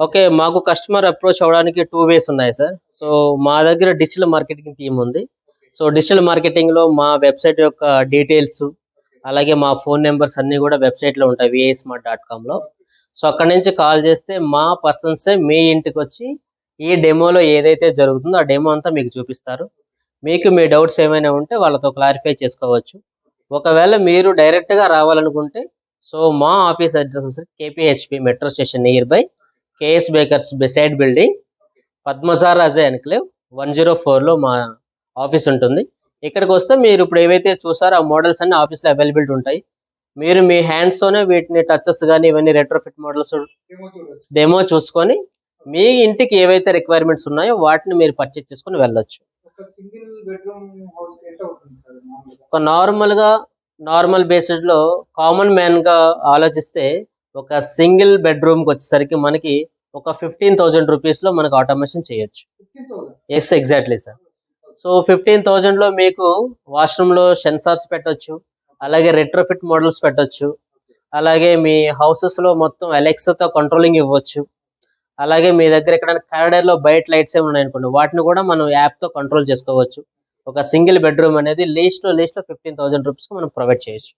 Okay. మాకు customer approach అవ్వడానికి 2 వేస్ ఉన్నాయి సార్. సో, మా దగ్గర డిజిటల్ మార్కెటింగ్ టీమ్ ఉంది. సో, డిజిటల్ మార్కెటింగ్‌లో మా వెబ్‌సైట్ యొక్క డీటెయిల్స్, అలాగే మా ఫోన్ నంబర్స్ అన్నీ గూడా వెబ్‌సైట్‌లో ఉంటాయి v-ismart.comలో. సో, అక్కడి నుంచి కాల్ చేస్తే మా పర్సన్సే మీ ఇంటికొచ్చి ఈ డెమోలో ఏదైతే జరుగుతుందో ఆ డెమో అంతా మీకు చూపిస్తారు. మీకు మీ డౌట్స్ ఏమైనా ఉంటే వాళ్ళతో క్లారిఫై చేసుకోవచ్చు. ఒకవేళ మీరు డైరెక్ట్‌గా రావాలనుకుంటే సో, మా ఆఫీస్ అడ్రెస్ వచ్చేసి KPHP metro station near by KS bakers beside building పద్మజార్ అజయ్ ఎన్క్లేవ్ 104లో మా ఆఫీస్ ఉంటుంది. ఇక్కడికి వస్తే మీరు ఇప్పుడు ఏవైతే చూసారో ఆ మోడల్స్ అన్ని ఆఫీస్లో అవైలబిలిటీ ఉంటాయి. మీరు మీ హ్యాండ్స్తోనే వీటిని టచెస్ కానీ ఇవన్నీ రెట్రోఫిట్ మోడల్స్ డెమో చూసుకొని మీ ఇంటికి ఏవైతే రిక్వైర్మెంట్స్ ఉన్నాయో వాటిని మీరు పర్చేస్ చేసుకొని వెళ్ళొచ్చు. ఒక నార్మల్ బేస్డ్లో కామన్ మ్యాన్గా ఆలోచిస్తే ఒక సింగిల్ బెడ్రూమ్కి వచ్చేసరికి మనకి ఒక 15,000 రూపీస్లో మనకు ఆటోమేషన్ చేయొచ్చు. Yes exactly sir. సో 15,000లో మీకు వాష్రూమ్లో సెన్సార్స్ పెట్టొచ్చు, అలాగే రెట్రోఫిట్ మోడల్స్ పెట్టొచ్చు, అలాగే మీ హౌసెస్లో మొత్తం అలెక్సాతో కంట్రోలింగ్ ఇవ్వచ్చు. అలాగే మీ దగ్గర ఎక్కడైనా కారిడార్లో బయట లైట్స్ ఏమి ఉన్నాయనుకోండి వాటిని కూడా మనం యాప్తో కంట్రోల్ చేసుకోవచ్చు. ఒక సింగిల్ బెడ్రూమ్ అనేది లీస్ట్లో 15,000 రూపీస్కి మనం ప్రొవైడ్ చేయొచ్చు.